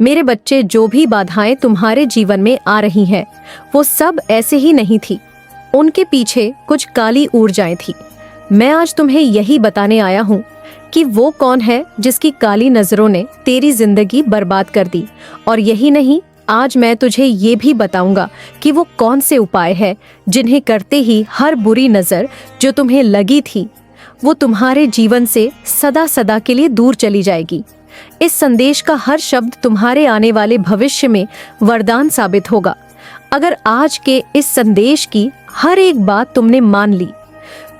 मेरे बच्चे, जो भी बाधाएं तुम्हारे जीवन में आ रही हैं, वो सब ऐसे ही नहीं थी। उनके पीछे कुछ काली ऊर्जाएं थी। मैं आज तुम्हें यही बताने आया हूँ कि वो कौन है जिसकी काली नजरों ने तेरी जिंदगी बर्बाद कर दी। और यही नहीं, आज मैं तुझे ये भी बताऊंगा कि वो कौन से उपाय है जिन्हें करते ही हर बुरी नजर जो तुम्हें लगी थी वो तुम्हारे जीवन से सदा सदा के लिए दूर चली जाएगी। इस संदेश का हर शब्द तुम्हारे आने वाले भविष्य में वरदान साबित होगा। अगर आज के इस संदेश की हर एक बात तुमने मान ली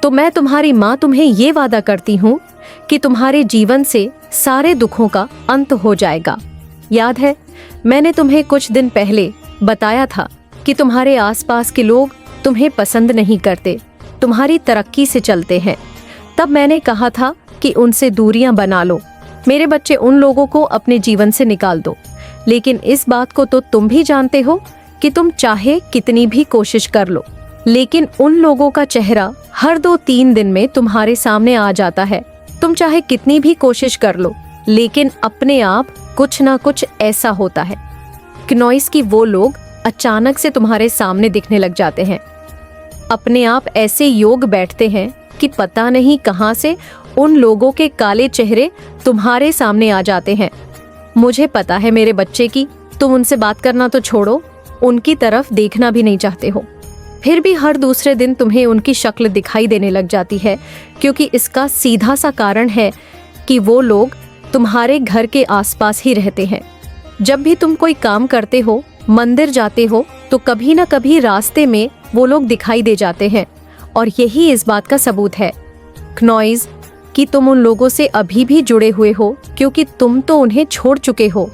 तो मैं तुम्हारी माँ तुम्हें ये वादा करती हूँ कि तुम्हारे जीवन से सारे दुखों का अंत हो जाएगा। याद है, मैंने तुम्हें कुछ दिन पहले बताया था कि तुम्हारे आसपास के लोग तुम्हें पसंद नहीं करते, तुम्हारी तरक्की से चलते हैं। तब मैंने कहा था कि उनसे दूरियां बना लो। मेरे बच्चे, उन लोगों को अपने जीवन से निकाल दो। लेकिन इस बात को तो तुम भी जानते हो कि तुम चाहे कितनी भी कोशिश कर लो, लेकिन उन लोगों का चेहरा हर 2-3 दिन में तुम्हारे सामने आ जाता है। तुम चाहे कितनी भी कोशिश कर लो, लेकिन अपने आप कुछ ना कुछ ऐसा होता है। क्नॉइस की वो लोग अचानक से तुम्हारे सामने दिखने लग जाते हैं। अपने आप ऐसे योग बैठते हैं कि पता नहीं कहां से उन लोगों के काले चेहरे तुम्हारे सामने आ जाते हैं। मुझे पता है मेरे बच्चे की तुम उनसे बात करना तो छोड़ो, उनकी तरफ देखना भी नहीं चाहते हो। फिर भी हर दूसरे दिन तुम्हें उनकी शक्ल दिखाई देने लग जाती है, क्योंकि इसका सीधा सा कारण है कि वो लोग तुम्हारे घर के आसपास ही रहते हैं। जब भी तुम कोई काम करते हो, मंदिर जाते हो, तो कभी ना कभी रास्ते में वो लोग दिखाई दे जाते हैं। और यही इस बात का सबूत है क्नॉइस कि तुम उन लोगों से अभी भी जुड़े हुए हो, क्योंकि तुम तो उन्हें छोड़ चुके हो,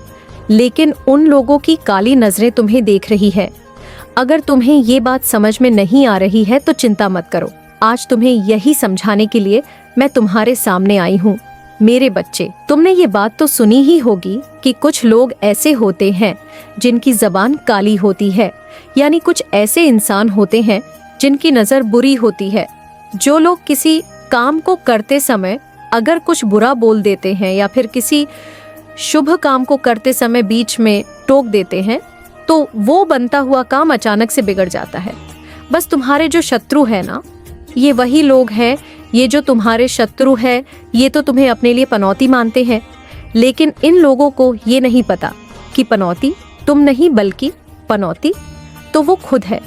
लेकिन उन लोगों की काली नजरें तुम्हें देख रही है। अगर तुम्हें ये बात समझ में नहीं आ रही है तो चिंता मत करो। आज तुम्हें यही समझाने के लिए मैं तुम्हारे सामने आई हूँ। मेरे बच्चे, तुमने ये बात तो सुनी ही होगी कि कुछ लोग ऐसे होते हैं जिनकी जबान काली होती है, यानी कुछ ऐसे इंसान होते हैं जिनकी नजर बुरी होती है। जो लोग किसी काम को करते समय अगर कुछ बुरा बोल देते हैं या फिर किसी शुभ काम को करते समय बीच में टोक देते हैं, तो वो बनता हुआ काम अचानक से बिगड़ जाता है। बस तुम्हारे जो शत्रु है ना, ये वही लोग हैं। ये जो तुम्हारे शत्रु है, ये तो तुम्हें अपने लिए पनौती मानते हैं, लेकिन इन लोगों को ये नहीं पता कि पनौती तुम नहीं बल्कि पनौती तो वो खुद है।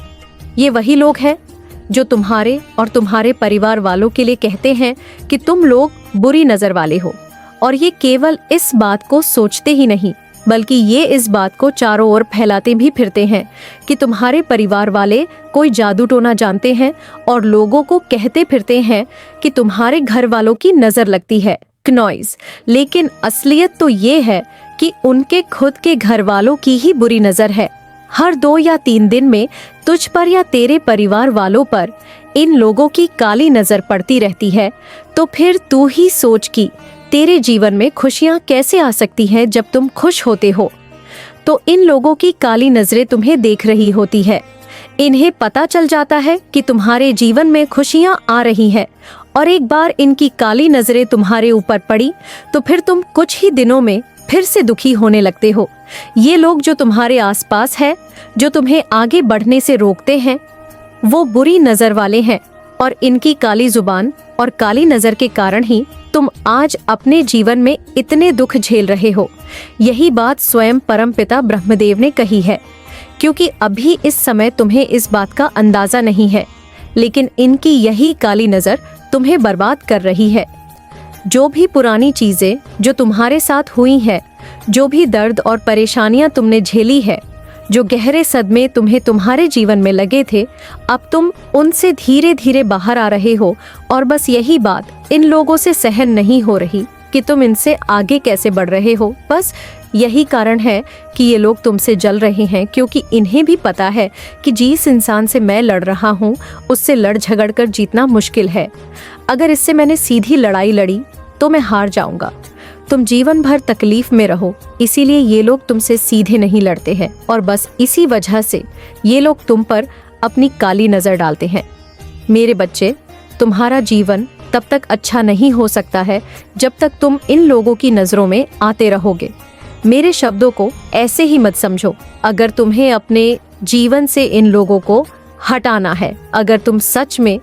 ये वही लोग हैं जो तुम्हारे और तुम्हारे परिवार वालों के लिए कहते हैं कि तुम लोग बुरी नजर वाले हो, और ये केवल इस बात को सोचते ही नहीं बल्कि ये इस बात को चारों ओर फैलाते भी फिरते हैं कि तुम्हारे परिवार वाले कोई जादू टोना जानते हैं, और लोगों को कहते फिरते हैं कि तुम्हारे घर वालों की नजर लगती है क्नॉइस। लेकिन असलियत तो ये है कि उनके खुद के घर वालों की ही बुरी नजर है। हर 2 या 3 दिन में तुझ पर या तेरे परिवार वालों पर इन लोगों की काली नजर पड़ती रहती है। तो फिर तू ही सोच कि तेरे जीवन में खुशियां कैसे आ सकती हैं जब तुम खुश होते हो। तो इन लोगों की काली नजरें तुम्हें देख रही होती है। इन्हें पता चल जाता है कि तुम्हारे जीवन में खुशियां आ रही हैं, और एक बार इनकी काली नजरें तुम्हारे ऊपर पड़ी तो फिर तुम कुछ ही दिनों में फिर से दुखी होने लगते हो। ये लोग जो तुम्हारे आसपास है, जो तुम्हें आगे बढ़ने से रोकते हैं, वो बुरी नजर वाले हैं, और इनकी काली जुबान और काली नजर के कारण ही तुम आज अपने जीवन में इतने दुख झेल रहे हो। यही बात स्वयं परमपिता ब्रह्मदेव ने कही है, क्योंकि अभी इस समय तुम्हें इस बात का अंदाजा नहीं है, लेकिन इनकी यही काली नजर तुम्हें बर्बाद कर रही है। जो भी पुरानी चीजें जो तुम्हारे साथ हुई है, जो भी दर्द और परेशानियां तुमने झेली है, जो गहरे सदमे तुम्हें तुम्हारे जीवन में लगे थे, अब तुम उनसे धीरे धीरे बाहर आ रहे हो। और बस यही बात इन लोगों से सहन नहीं हो रही कि तुम इनसे आगे कैसे बढ़ रहे हो। बस यही कारण है कि ये लोग तुमसे जल रहे हैं, क्योंकि इन्हें भी पता है कि जिस इंसान से मैं लड़ रहा हूँ उससे लड़ झगड़ कर जीतना मुश्किल है। अगर इससे मैंने सीधी लड़ाई लड़ी तो मैं हार जाऊंगा। तुम जीवन भर तकलीफ में रहो, इसीलिए ये लोग तुमसे सीधे नहीं लड़ते हैं, और बस इसी वजह से ये लोग तुम पर अपनी काली नजर डालते हैं। मेरे बच्चे, तुम्हारा जीवन तब तक अच्छा नहीं हो सकता है जब तक तुम इन लोगों की नजरों में आते रहोगे। मेरे शब्दों को ऐसे ही मत समझो। अगर तुम्हें अपने जीवन से इन लोगों को हटाना है, अगर तुम सच में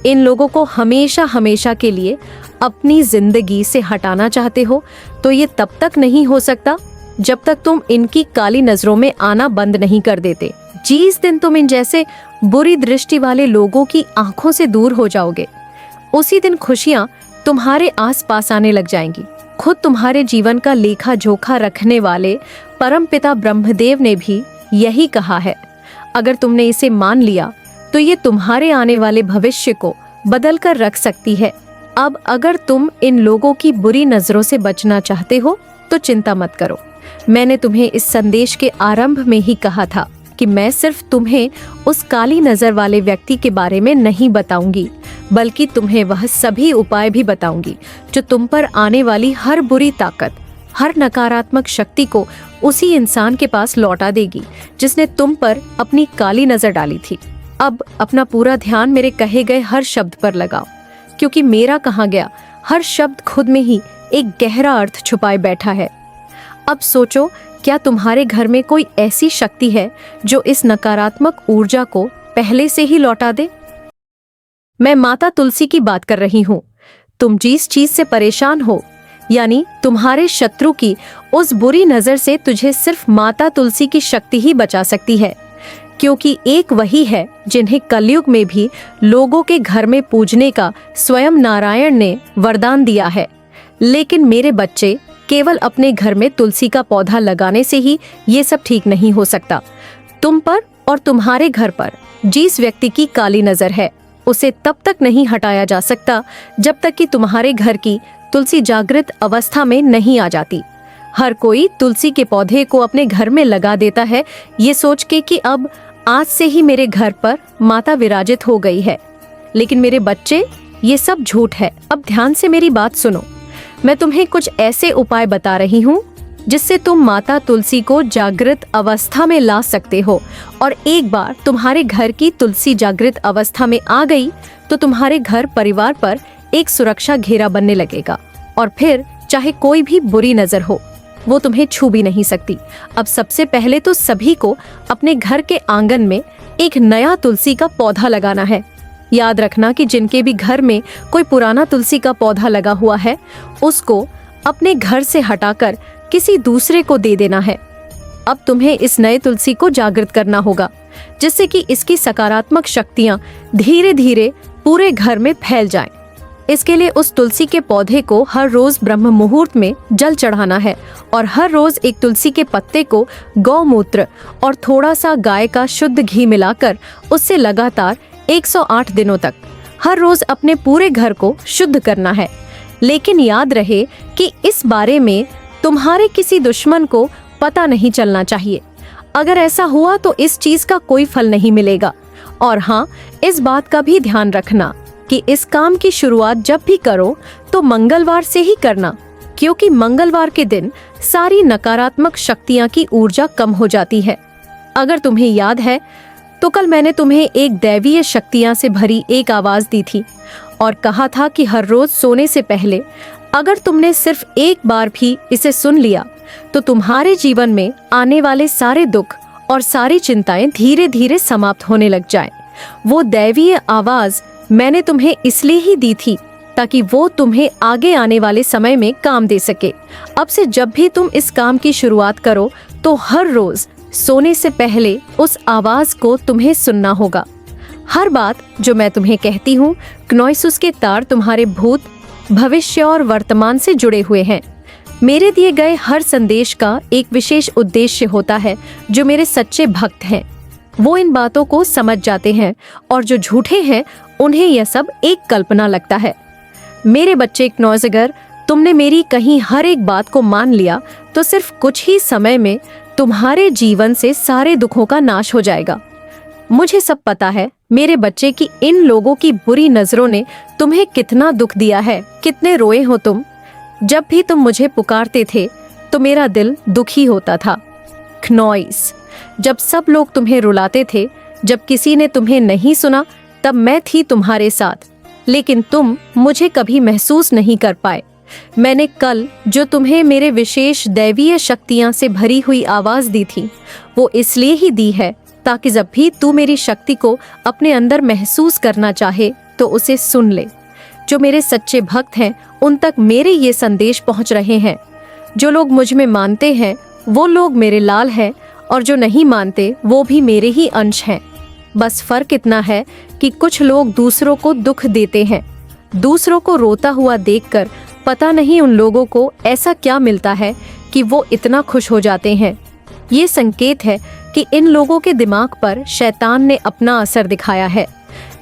इन लोगों को हमेशा हमेशा के लिए अपनी जिंदगी से हटाना चाहते हो, तो ये तब तक नहीं हो सकता जब तक तुम इनकी काली नजरों में आना बंद नहीं कर देते। जिस दिन तुम इन जैसे बुरी दृष्टि वाले लोगों की आंखों से दूर हो जाओगे, उसी दिन खुशियां तुम्हारे आसपास आने लग जाएंगी। खुद तुम्हारे जीवन का लेखा जोखा रखने वाले परमपिता ब्रह्मदेव ने भी यही कहा है। अगर तुमने इसे मान लिया तो ये तुम्हारे आने वाले भविष्य को बदल कर रख सकती है। अब अगर तुम इन लोगों की बुरी नजरों से बचना चाहते हो तो चिंता मत करो। मैंने तुम्हें इस संदेश के आरंभ में ही कहा था कि मैं सिर्फ तुम्हें उस काली नजर वाले व्यक्ति के बारे में नहीं बताऊंगी, बल्कि तुम्हें वह सभी उपाय भी बताऊंगी जो तुम पर आने वाली हर बुरी ताकत, हर नकारात्मक शक्ति को उसी इंसान के पास लौटा देगी जिसने तुम पर अपनी काली नजर डाली थी। अब अपना पूरा ध्यान मेरे कहे गए हर शब्द पर लगाओ, क्योंकि मेरा कहा गया हर शब्द खुद में ही एक गहरा अर्थ छुपाए बैठा है। अब सोचो, क्या तुम्हारे घर में कोई ऐसी शक्ति है जो इस नकारात्मक ऊर्जा को पहले से ही लौटा दे? मैं माता तुलसी की बात कर रही हूँ। तुम जिस चीज से परेशान हो, यानी तुम्हारे शत्रु की उस बुरी नजर से तुझे सिर्फ माता तुलसी की शक्ति ही बचा सकती है, क्योंकि एक वही है जिन्हें कलयुग में भी लोगों के घर में पूजने का स्वयं नारायण ने वरदान दिया है। लेकिन मेरे बच्चे, केवल अपने घर में तुलसी का पौधा लगाने से ही ये सब ठीक नहीं हो सकता। तुम पर और तुम्हारे घर पर जिस व्यक्ति की काली नजर है, उसे तब तक नहीं हटाया जा सकता जब तक कि तुम्हारे घर की तुलसी जागृत अवस्था में नहीं आ जाती। हर कोई तुलसी के पौधे को अपने घर में लगा देता है, ये सोच के कि अब आज से ही मेरे घर पर माता विराजित हो गई है। लेकिन मेरे बच्चे, ये सब झूठ है। अब ध्यान से मेरी बात सुनो। मैं तुम्हें कुछ ऐसे उपाय बता रही हूँ जिससे तुम माता तुलसी को जागृत अवस्था में ला सकते हो, और एक बार तुम्हारे घर की तुलसी जागृत अवस्था में आ गई तो तुम्हारे घर परिवार पर एक सुरक्षा घेरा बनने लगेगा, और फिर चाहे कोई भी बुरी नजर हो, वो तुम्हें छू भी नहीं सकती। अब सबसे पहले तो सभी को अपने घर के आंगन में एक नया तुलसी का पौधा लगाना है। याद रखना कि जिनके भी घर में कोई पुराना तुलसी का पौधा लगा हुआ है, उसको अपने घर से हटाकर किसी दूसरे को दे देना है। अब तुम्हें इस नए तुलसी को जागृत करना होगा, जिससे कि इसकी सकारात्मक शक्तियां धीरे धीरे पूरे घर में फैल जाएं। इसके लिए उस तुलसी के पौधे को हर रोज ब्रह्म मुहूर्त में जल चढ़ाना है, और हर रोज एक तुलसी के पत्ते को गौमूत्र और थोड़ा सा गाय का शुद्ध घी मिलाकर उससे लगातार 108 दिनों तक हर रोज अपने पूरे घर को शुद्ध करना है। लेकिन याद रहे कि इस बारे में तुम्हारे किसी दुश्मन को पता नहीं चलना चाहिए। अगर ऐसा हुआ तो इस चीज का कोई फल नहीं मिलेगा। और हाँ, इस बात का भी ध्यान रखना कि इस काम की शुरुआत जब भी करो तो मंगलवार से ही करना, क्योंकि मंगलवार के दिन सारी नकारात्मक शक्तियां की ऊर्जा कम हो जाती है। अगर तुम्हें याद है तो कल मैंने तुम्हें एक दैवीय शक्तियां से भरी एक आवाज दी थी और कहा था कि हर रोज सोने से पहले अगर तुमने सिर्फ एक बार भी इसे सुन लिया तो तुम्हारे जीवन में आने वाले सारे दुख और सारी चिंताएं धीरे धीरे समाप्त होने लग जाएं। वो दैवीय आवाज मैंने तुम्हें इसलिए ही दी थी ताकि वो तुम्हें आगे आने वाले समय में काम दे सके। अब से जब भी तुम इस काम की शुरुआत करो तो हर रोज सोने से पहले उस आवाज को तुम्हें सुनना होगा। हर बात जो मैं तुम्हें कहती हूँ, क्नोइसुस के तार तुम्हारे भूत, भविष्य और वर्तमान से जुड़े हुए हैं। मेरे दिए गए हर संदेश का एक विशेष उद्देश्य होता है। जो मेरे सच्चे भक्त हैं वो इन बातों को समझ जाते हैं, और जो झूठे हैं उन्हें यह सब एक कल्पना लगता है। मेरे बच्चे क्नोइस, अगर तुमने मेरी कहीं हर एक बात को मान लिया तो सिर्फ कुछ ही समय में तुम्हारे जीवन से सारे दुखों का नाश हो जाएगा। मुझे सब पता है मेरे बच्चे की इन लोगों की बुरी नजरों ने तुम्हें कितना दुख दिया है, कितने रोए हो तुम। जब भी तुम मुझे पुकारते थे तो मेरा दिल दुखी होता था। क्नोइस, जब सब लोग तुम्हें रुलाते थे, जब किसी ने तुम्हें नहीं सुना, तब मैं थी तुम्हारे साथ, लेकिन तुम मुझे कभी महसूस नहीं कर पाए। मैंने कल जो तुम्हें मेरे विशेष दैवीय शक्तियां से भरी हुई आवाज दी थी, वो इसलिए ही दी है ताकि जब भी तू मेरी शक्ति को अपने अंदर महसूस करना चाहे तो उसे सुन ले। जो मेरे सच्चे भक्त हैं उन तक मेरे ये संदेश पहुंच रहे हैं। जो लोग मुझ में मानते हैं वो लोग मेरे लाल हैं, और जो नहीं मानते वो भी मेरे ही अंश हैं। बस फर्क इतना है कि कुछ लोग दूसरों को दुख देते हैं। दूसरों को रोता हुआ देखकर पता नहीं उन लोगों को ऐसा क्या मिलता है कि वो इतना खुश हो जाते हैं। ये संकेत है कि इन लोगों के दिमाग पर शैतान ने अपना असर दिखाया है।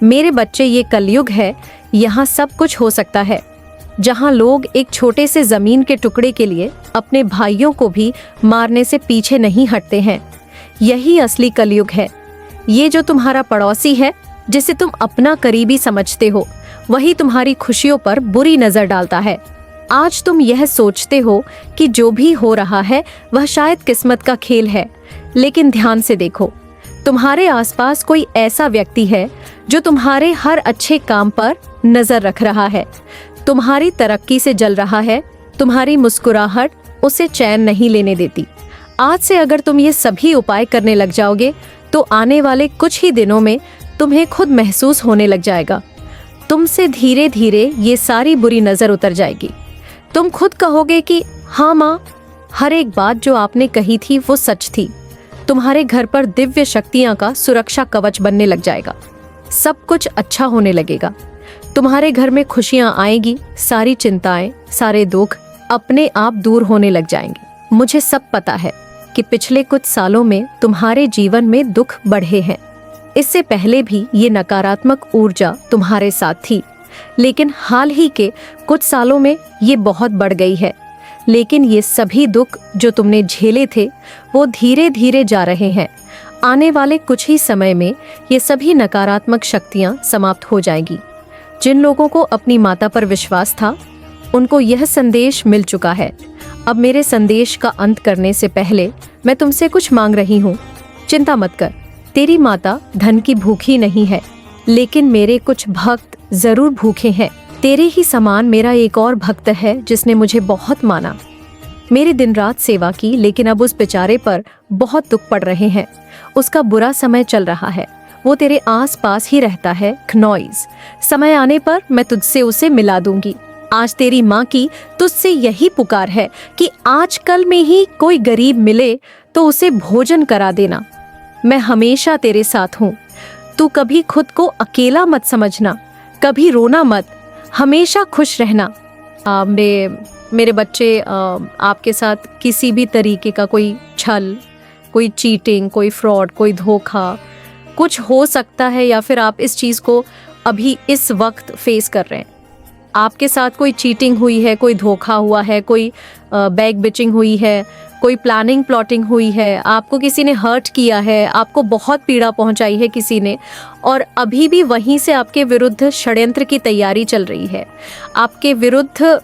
मेरे बच्चे, ये कलयुग है, यहाँ सब कुछ हो सकता है। जहाँ लोग एक छोटे से जमीन के टुकड़े के लिए अपने भाइयों को भी मारने से पीछे नहीं हटते हैं। यही असली कलयुग है। ये जो तुम्हारा पड़ोसी है, जिसे तुम अपना करीबी समझते हो, वही तुम्हारी खुशियों पर बुरी नजर डालता है। आज तुम यह सोचते हो कि जो भी हो रहा है वह शायद किस्मत का खेल है, लेकिन ध्यान से देखो, तुम्हारे आसपास कोई ऐसा व्यक्ति है जो तुम्हारे हर अच्छे काम पर नजर रख रहा है, तुम्हारी तरक्की से जल रहा है। तुम्हारी मुस्कुराहट उसे चैन नहीं लेने देती। आज से अगर तुम ये सभी उपाय करने लग जाओगे तो आने वाले कुछ ही दिनों में तुम्हें खुद महसूस होने लग जाएगा। तुमसे धीरे धीरे ये सारी बुरी नजर उतर जाएगी। तुम खुद कहोगे कि हाँ माँ, हर एक बात जो आपने कही थी वो सच थी। तुम्हारे घर पर दिव्य शक्तियां का सुरक्षा कवच बनने लग जाएगा। सब कुछ अच्छा होने लगेगा। तुम्हारे घर में खुशियां आएगी। सारी चिंताएं, सारे दुख अपने आप दूर होने लग जाएंगे। मुझे सब पता है कि पिछले कुछ सालों में तुम्हारे जीवन में दुख बढ़े हैं। इससे पहले भी ये नकारात्मक ऊर्जा तुम्हारे साथ थी, लेकिन हाल ही के कुछ सालों में ये बहुत बढ़ गई है। लेकिन ये सभी दुख जो तुमने झेले थे वो धीरे धीरे जा रहे हैं। आने वाले कुछ ही समय में ये सभी नकारात्मक शक्तियां समाप्त हो जाएगी। जिन लोगों को अपनी माता पर विश्वास था उनको यह संदेश मिल चुका है। अब मेरे संदेश का अंत करने से पहले मैं तुमसे कुछ मांग रही हूँ। चिंता मत कर, तेरी माता धन की भूखी नहीं है, लेकिन मेरे कुछ भक्त जरूर भूखे हैं। तेरे ही समान मेरा एक और भक्त है जिसने मुझे बहुत माना, मेरी दिन रात सेवा की, लेकिन अब उस बेचारे पर बहुत दुख पड़ रहे हैं। उसका बुरा समय चल रहा है। वो तेरे आस पास ही रहता है, खनौइज। समय आने पर मैं तुझसे उसे मिला दूंगी। आज तेरी माँ की तुझसे यही पुकार है कि आजकल में ही कोई गरीब मिले तो उसे भोजन करा देना। मैं हमेशा तेरे साथ हूँ। तू कभी खुद को अकेला मत समझना, कभी रोना मत, हमेशा खुश रहना। मेरे बच्चे, आपके साथ किसी भी तरीके का कोई छल, कोई चीटिंग, कोई फ्रॉड, कोई धोखा कुछ हो सकता है, या फिर आप इस चीज़ को अभी इस वक्त फेस कर रहे हैं। आपके साथ कोई चीटिंग हुई है, कोई धोखा हुआ है, कोई बैक बिचिंग हुई है, कोई प्लानिंग प्लॉटिंग हुई है, आपको किसी ने हर्ट किया है, आपको बहुत पीड़ा पहुंचाई है किसी ने, और अभी भी वहीं से आपके विरुद्ध षड्यंत्र की तैयारी चल रही है, आपके विरुद्ध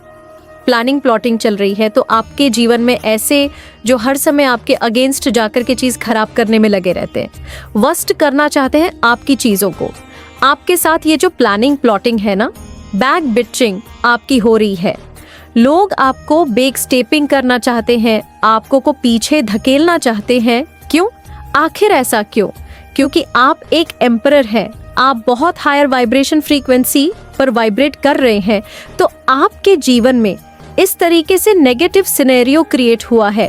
प्लानिंग प्लॉटिंग चल रही है। तो आपके जीवन में ऐसे जो हर समय आपके अगेंस्ट जाकर के चीज़ खराब करने में लगे रहते हैं, वर्स्ट करना चाहते हैं आपकी चीज़ों को। आपके साथ ये जो प्लानिंग प्लॉटिंग है ना, बैक बिचिंग आपकी हो रही है। लोग आपको बैक स्टेपिंग करना चाहते हैं, आपको को पीछे धकेलना चाहते हैं। क्यों? आखिर ऐसा क्यों? क्योंकि आप एक एम्परर हैं, आप बहुत हायर वाइब्रेशन फ्रीक्वेंसी पर वाइब्रेट कर रहे हैं। तो आपके जीवन में इस तरीके से नेगेटिव सिनेरियो क्रिएट हुआ है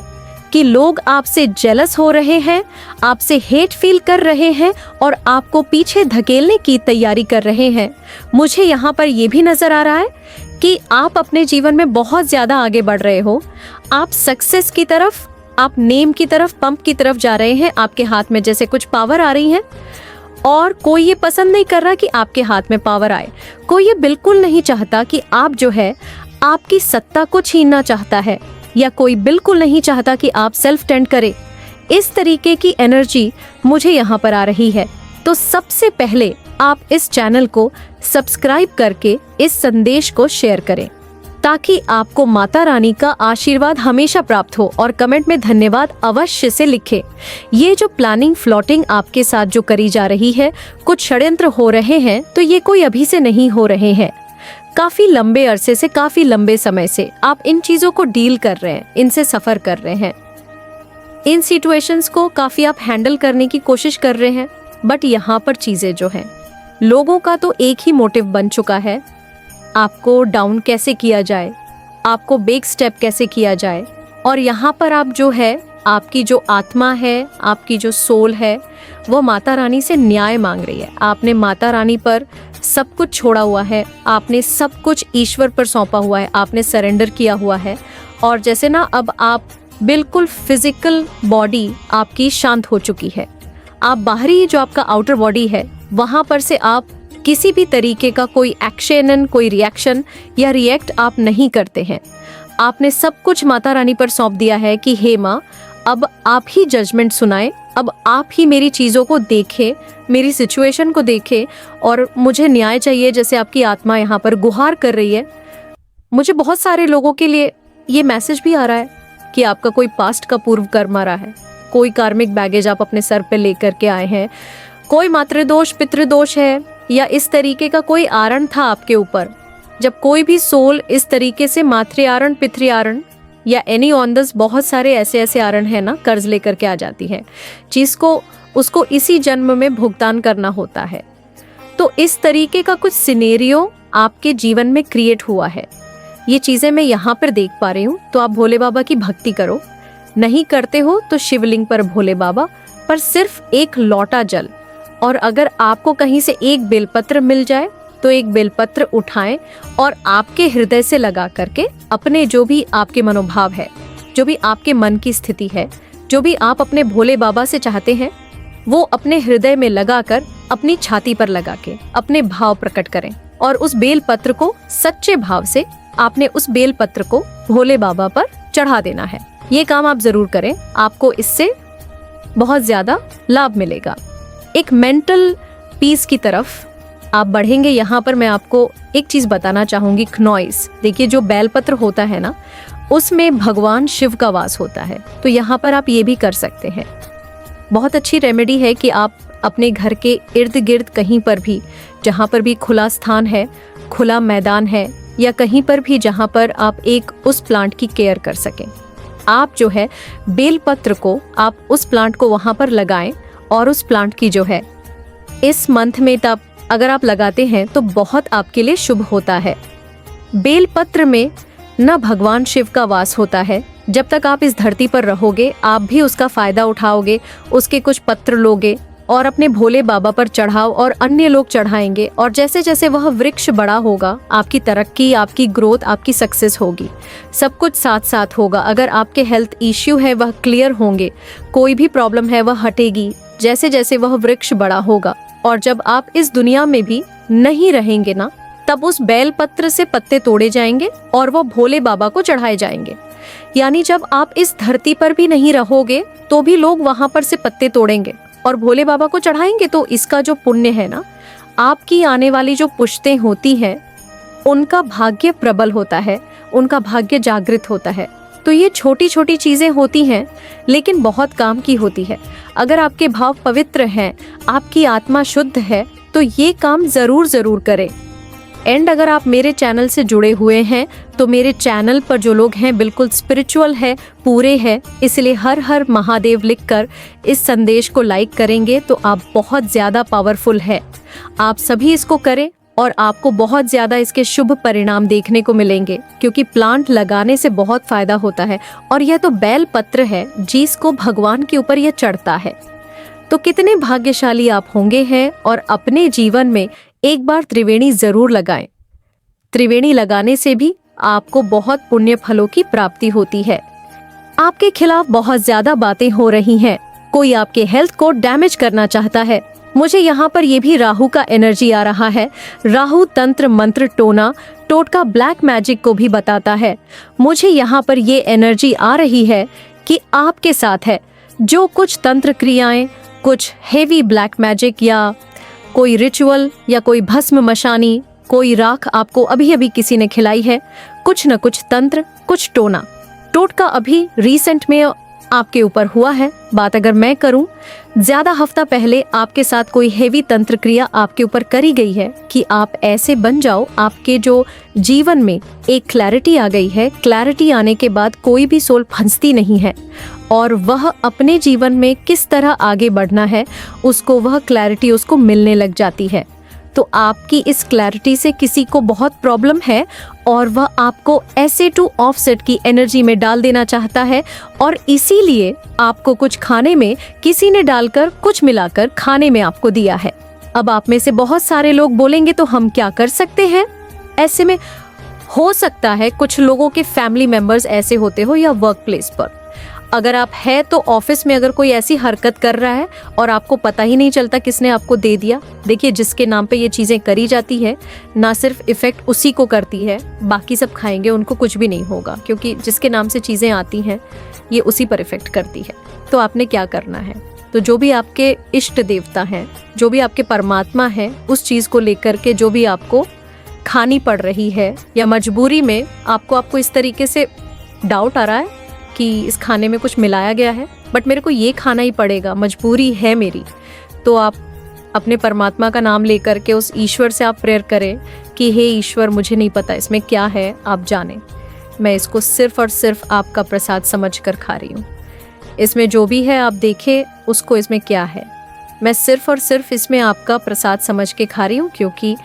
कि लोग आपसे जेलस हो रहे हैं, आपसे हेट फील कर रहे हैं और आपको पीछे धकेलने की तैयारी कर रहे हैं। मुझे यहाँ पर यह भी नजर आ रहा है कि आप अपने जीवन में बहुत ज्यादा आगे बढ़ रहे हो। आप सक्सेस की तरफ, आप नेम की तरफ, पंप की तरफ जा रहे हैं। आपके हाथ में जैसे कुछ पावर आ रही है, और कोई ये पसंद नहीं कर रहा कि आपके हाथ में पावर आए। कोई ये बिल्कुल नहीं चाहता कि आप जो है आपकी सत्ता को छीनना चाहता है, या कोई बिल्कुल नहीं चाहता कि आप सेल्फ टेंड करें। इस तरीके की एनर्जी मुझे यहाँ पर आ रही है। तो सबसे पहले आप इस चैनल को सब्सक्राइब करके इस संदेश को शेयर करें, ताकि आपको माता रानी का आशीर्वाद हमेशा प्राप्त हो। और कमेंट में धन्यवाद अवश्य से लिखें। ये जो प्लानिंग फ्लॉटिंग आपके साथ जो करी जा रही है, कुछ षड्यंत्र हो रहे हैं, तो ये कोई अभी से नहीं हो रहे हैं। काफ़ी लंबे अरसे से, काफ़ी लंबे समय से आप इन चीज़ों को डील कर रहे हैं, इनसे सफ़र कर रहे हैं, इन सिचुएशंस को काफ़ी आप हैंडल करने की कोशिश कर रहे हैं। बट यहाँ पर चीज़ें जो हैं, लोगों का तो एक ही मोटिव बन चुका है, आपको डाउन कैसे किया जाए, आपको बैक स्टेप कैसे किया जाए। और यहाँ पर आप जो है, आपकी जो आत्मा है, आपकी जो सोल है, वो माता रानी से न्याय मांग रही है। आपने माता रानी पर सब कुछ छोड़ा हुआ है, आपने सब कुछ ईश्वर पर सौंपा हुआ है, आपने सरेंडर किया हुआ है। और जैसे ना अब आप बिल्कुल फिजिकल बॉडी आपकी शांत हो चुकी है, आप बाहरी जो आपका आउटर बॉडी है वहाँ पर से आप किसी भी तरीके का कोई एक्शन, कोई रिएक्शन या रिएक्ट आप नहीं करते हैं। आपने सब कुछ माता रानी पर सौंप दिया है कि हे माँ, अब आप ही जजमेंट सुनाएं, अब आप ही मेरी चीज़ों को देखें, मेरी सिचुएशन को देखें और मुझे न्याय चाहिए। जैसे आपकी आत्मा यहाँ पर गुहार कर रही है। मुझे बहुत सारे लोगों के लिए ये मैसेज भी आ रहा है कि आपका कोई पास्ट का पूर्व कर्म आ रहा है, कोई कार्मिक बैगेज आप अपने सर पे लेकर के आए हैं, कोई मातृदोष पितृदोष है या इस तरीके का कोई आरण था आपके ऊपर। जब कोई भी सोल इस तरीके से मातृआरण, पितृआरण या एनी ऑन दिस, बहुत सारे ऐसे आरण है ना, कर्ज लेकर के आ जाती है, जिसको उसको इसी जन्म में भुगतान करना होता है। तो इस तरीके का कुछ सिनेरियो आपके जीवन में क्रिएट हुआ है। ये चीज़ें मैं यहाँ पर देख पा रही हूँ। तो आप भोले बाबा की भक्ति करो, नहीं करते हो तो शिवलिंग पर भोले बाबा पर सिर्फ एक लोटा जल, और अगर आपको कहीं से एक बेलपत्र मिल जाए तो एक बेलपत्र उठाएं और आपके हृदय से लगा करके अपने जो भी आपके मनोभाव है, जो भी आपके मन की स्थिति है, जो भी आप अपने भोले बाबा से चाहते हैं, वो अपने हृदय में लगाकर अपनी छाती पर लगा के अपने भाव प्रकट करें। और उस बेलपत्र को सच्चे भाव से आपने उस बेलपत्र को भोले बाबा पर चढ़ा देना है। ये काम आप जरूर करें, आपको इससे बहुत ज्यादा लाभ मिलेगा। एक मेंटल पीस की तरफ आप बढ़ेंगे। यहाँ पर मैं आपको एक चीज बताना चाहूंगी, नॉइस। देखिए, जो बेलपत्र होता है ना, उसमें भगवान शिव का वास होता है। तो यहाँ पर आप ये भी कर सकते हैं। बहुत अच्छी रेमेडी है कि आप अपने घर के इर्द गिर्द कहीं पर भी, जहाँ पर भी खुला स्थान है, खुला मैदान है, या कहीं पर भी जहाँ पर आप एक उस प्लांट की केयर कर सकें, आप जो है बेलपत्र को आप उस प्लांट को वहाँ पर लगाएं। और उस प्लांट की जो है इस मंथ में तब अगर आप लगाते हैं तो बहुत आपके लिए शुभ होता है। बेलपत्र में न भगवान शिव का वास होता है। जब तक आप इस धरती पर रहोगे, आप भी उसका फायदा उठाओगे, उसके कुछ पत्र लोगे और अपने भोले बाबा पर चढ़ाओ और अन्य लोग चढ़ाएंगे। और जैसे जैसे वह वृक्ष बड़ा होगा, आपकी तरक्की, आपकी ग्रोथ, आपकी सक्सेस होगी। सब कुछ साथ साथ होगा। अगर आपके हेल्थ इश्यू है वह क्लियर होंगे, कोई भी प्रॉब्लम है वह हटेगी जैसे जैसे वह वृक्ष बड़ा होगा। और जब आप इस दुनिया में भी नहीं रहेंगे ना, तब उस बेल पत्र से पत्ते तोड़े जाएंगे और वो भोले बाबा को चढ़ाए जाएंगे। यानी जब आप इस धरती पर भी नहीं रहोगे तो भी लोग वहां पर से पत्ते तोड़ेंगे और भोले बाबा को चढ़ाएंगे। तो इसका जो पुण्य है ना, आपकी आने वाली जो पुश्तें होती हैं उनका भाग्य प्रबल होता है, उनका भाग्य जागृत होता है। तो ये छोटी छोटी चीजें होती हैं लेकिन बहुत काम की होती है। अगर आपके भाव पवित्र हैं, आपकी आत्मा शुद्ध है, तो ये काम जरूर करें। एंड अगर आप मेरे चैनल से जुड़े हुए हैं तो मेरे चैनल पर जो लोग हैं बिल्कुल स्पिरिचुअल है, पूरे हैं, इसलिए हर हर महादेव लिखकर इस संदेश को लाइक करेंगे तो आप बहुत ज़्यादा पावरफुल है। आप सभी इसको करें और आपको बहुत ज़्यादा इसके शुभ परिणाम देखने को मिलेंगे, क्योंकि प्लांट लगाने से बहुत फ़ायदा होता है। और यह तो बेल पत्र है जिसको भगवान के ऊपर यह चढ़ता है। तो कितने भाग्यशाली आप होंगे हैं। और अपने जीवन में एक बार त्रिवेणी जरूर लगाएं। त्रिवेणी लगाने से भी आपको बहुत पुण्य फलों की प्राप्ति होती है। आपके खिलाफ बहुत ज्यादा बातें हो रही हैं, कोई आपके हेल्थ को डैमेज करना चाहता है। मुझे यहाँ पर ये भी राहु का एनर्जी आ रहा है। राहु तंत्र मंत्र टोना टोटका ब्लैक मैजिक को भी बताता है। मुझे यहाँ पर ये एनर्जी आ रही है कि आपके साथ है जो कुछ तंत्र क्रियाएं, कुछ हेवी ब्लैक मैजिक या कोई रिचुअल या कोई भस्म मशानी, कोई राख आपको अभी अभी किसी ने खिलाई है, कुछ न कुछ तंत्र, कुछ टोना टोटका अभी रिसेंट में आपके ऊपर हुआ है। बात अगर मैं करूं, ज्यादा हफ्ता पहले आपके साथ कोई हेवी तंत्र क्रिया आपके ऊपर करी गई है कि आप ऐसे बन जाओ। आपके जो जीवन में एक क्लैरिटी आ गई है। क्लैरिटी आने के बाद कोई भी सोल फंसती नहीं है और वह अपने जीवन में किस तरह आगे बढ़ना है उसको वह क्लैरिटी उसको मिलने लग जाती है। तो आपकी इस क्लैरिटी से किसी को बहुत प्रॉब्लम है और वह आपको ऐसे टू ऑफसेट की एनर्जी में डाल देना चाहता है और इसीलिए आपको कुछ खाने में किसी ने डालकर कुछ मिलाकर खाने में आपको दिया है। अब आप में से बहुत सारे लोग बोलेंगे तो हम क्या कर सकते हैं? ऐसे में हो सकता है कुछ लोगों के फैमिली मेंबर्स ऐसे होते हो या वर्क प्लेस पर। अगर आप है तो ऑफिस में अगर कोई ऐसी हरकत कर रहा है और आपको पता ही नहीं चलता किसने आपको दे दिया। देखिए, जिसके नाम पे ये चीजें करी जाती है ना सिर्फ इफेक्ट उसी को करती है, बाकी सब खाएंगे उनको कुछ भी नहीं होगा, क्योंकि जिसके नाम से चीजें आती हैं ये उसी पर इफेक्ट करती है। तो आपने क्या करना है? तो जो भी आपके इष्ट देवता हैं, जो भी आपके परमात्मा है, उस चीज को लेकर के जो भी आपको खानी पड़ रही है या मजबूरी में आपको इस तरीके से डाउट आ रहा है कि इस खाने में कुछ मिलाया गया है बट मेरे को ये खाना ही पड़ेगा, मजबूरी है मेरी, तो आप अपने परमात्मा का नाम लेकर के उस ईश्वर से आप प्रेयर करें कि हे ईश्वर, मुझे नहीं पता इसमें क्या है, आप जाने, मैं इसको सिर्फ और सिर्फ आपका प्रसाद समझ कर खा रही हूँ। इसमें जो भी है आप देखें उसको, इसमें क्या है, मैं सिर्फ और सिर्फ इसमें आपका प्रसाद समझ के खा रही हूँ, क्योंकि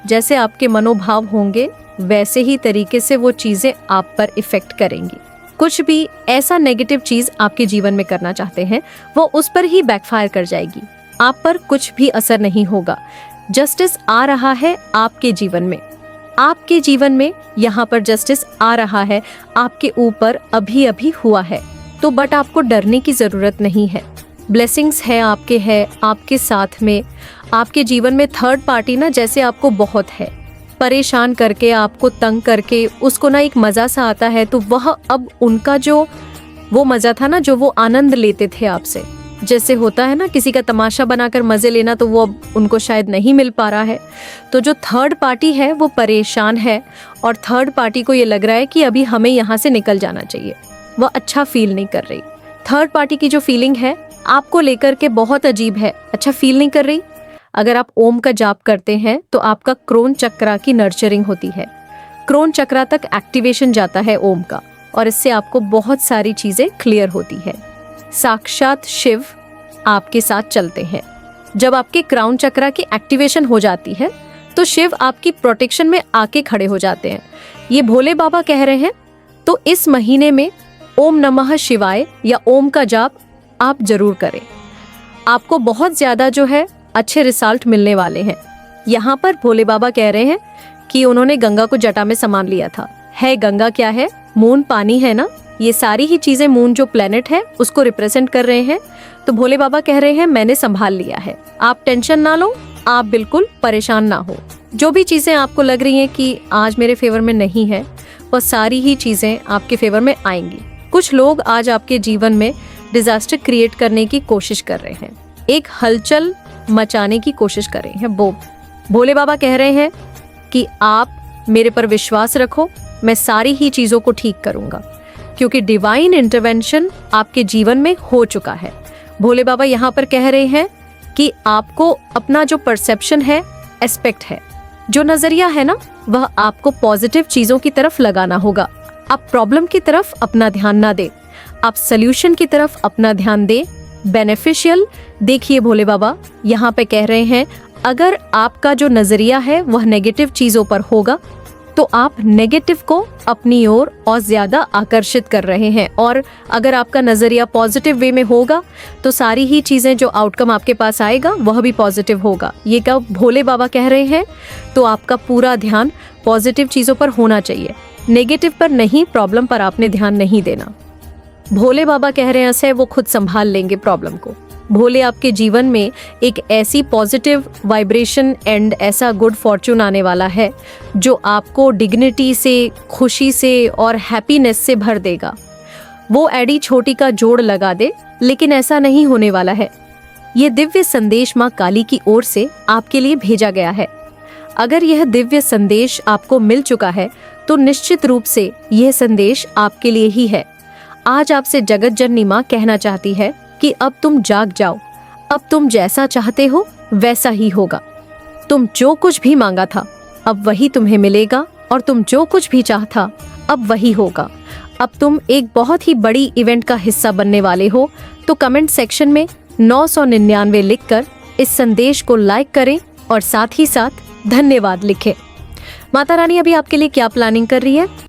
जैसे आपके मनोभाव होंगे वैसे ही तरीके से वो चीज़ें आप पर इफ़ेक्ट करेंगी। कुछ भी ऐसा नेगेटिव चीज़ आपके जीवन में करना चाहते हैं वो उस पर ही बैकफायर कर जाएगी, आप पर कुछ भी असर नहीं होगा। जस्टिस आ रहा है आपके जीवन में, आपके जीवन में यहाँ पर जस्टिस आ रहा है, आपके ऊपर अभी अभी हुआ है, तो बट आपको डरने की ज़रूरत नहीं है। ब्लेसिंग्स है आपके साथ में। आपके जीवन में थर्ड पार्टी ना जैसे आपको बहुत है, परेशान करके आपको तंग करके उसको ना एक मज़ा सा आता है, तो वह अब उनका जो वो मज़ा था ना, जो वो आनंद लेते थे आपसे, जैसे होता है ना किसी का तमाशा बनाकर मज़े लेना, तो वो अब उनको शायद नहीं मिल पा रहा है। तो जो थर्ड पार्टी है वो परेशान है और थर्ड पार्टी को ये लग रहा है कि अभी हमें यहाँ से निकल जाना चाहिए, वह अच्छा फील नहीं कर रही। थर्ड पार्टी की जो फीलिंग है आपको लेकर के बहुत अजीब है, अच्छा फील नहीं कर रही। अगर आप ओम का जाप करते हैं तो आपका क्रोन चक्रा की नर्चरिंग होती है, क्रोन चक्रा तक एक्टिवेशन जाता है ओम का, और इससे आपको बहुत सारी चीजें क्लियर होती है। साक्षात शिव आपके साथ चलते हैं। जब आपके क्राउन चक्रा की एक्टिवेशन हो जाती है तो शिव आपकी प्रोटेक्शन में आके खड़े हो जाते हैं। ये भोले बाबा कह रहे हैं, तो इस महीने में ओम नमः शिवाय या ओम का जाप आप जरूर करें। आपको बहुत ज्यादा जो है अच्छे रिजल्ट मिलने वाले हैं। यहाँ पर भोले बाबा कह रहे हैं कि उन्होंने गंगा को जटा में समान लिया था। है गंगा क्या है? मून, पानी है ना, ये सारी ही चीजें मून जो प्लेनेट है उसको रिप्रेजेंट कर रहे हैं। तो भोले बाबा कह रहे हैं मैंने संभाल लिया है, आप टेंशन ना लो, आप बिल्कुल परेशान ना हो। जो भी चीजें आपको लग रही हैं कि आज मेरे फेवर में नहीं है, वह सारी ही चीजें आपके फेवर में आएंगी। कुछ लोग आज आपके जीवन में डिजास्टर क्रिएट करने की कोशिश कर रहे हैं, एक हलचल मचाने की कोशिश कर रहे हैं। भोले बाबा कह रहे हैं कि आप मेरे पर विश्वास रखो, मैं सारी ही चीजों को ठीक करूंगा, क्योंकि डिवाइन इंटरवेंशन आपके जीवन में हो चुका है। भोले बाबा यहाँ पर कह रहे हैं कि आपको अपना जो परसेप्शन है, एस्पेक्ट है, जो नजरिया है ना, वह आपको पॉजिटिव चीजों की तरफ लगाना होगा। आप प्रॉब्लम की तरफ अपना ध्यान ना दे, आप सोल्यूशन की तरफ अपना ध्यान दे, बेनिफिशियल। देखिए भोले बाबा यहाँ पे कह रहे हैं, अगर आपका जो नजरिया है वह नेगेटिव चीजों पर होगा तो आप नेगेटिव को अपनी ओर और ज्यादा आकर्षित कर रहे हैं, और अगर आपका नजरिया पॉजिटिव वे में होगा तो सारी ही चीजें जो आउटकम आपके पास आएगा वह भी पॉजिटिव होगा। ये क्या भोले बाबा कह रहे हैं। तो आपका पूरा ध्यान पॉजिटिव चीजों पर होना चाहिए, नेगेटिव पर नहीं, प्रॉब्लम पर आपने ध्यान नहीं देना। भोले बाबा कह रहे हैं ऐसे वो खुद संभाल लेंगे प्रॉब्लम को। भोले आपके जीवन में एक ऐसी पॉजिटिव वाइब्रेशन एंड ऐसा गुड फॉर्चून आने वाला है जो आपको डिग्निटी से, खुशी से और हैप्पीनेस से भर देगा। वो एडी छोटी का जोड़ लगा दे, लेकिन ऐसा नहीं होने वाला है। ये दिव्य संदेश माँ काली की ओर से आपके लिए भेजा गया है। अगर यह दिव्य संदेश आपको मिल चुका है तो निश्चित रूप से यह संदेश आपके लिए ही है। आज आपसे जगत जननी माँ कहना चाहती है कि अब तुम जाग जाओ। अब तुम जैसा चाहते हो वैसा ही होगा। तुम जो कुछ भी मांगा था अब वही तुम्हें मिलेगा, और तुम जो कुछ भी चाहता अब वही होगा। अब तुम एक बहुत ही बड़ी इवेंट का हिस्सा बनने वाले हो। तो कमेंट सेक्शन में 999 लिखकर इस संदेश को लाइक करें और साथ ही साथ धन्यवाद लिखें। माता रानी अभी आपके लिए क्या प्लानिंग कर रही है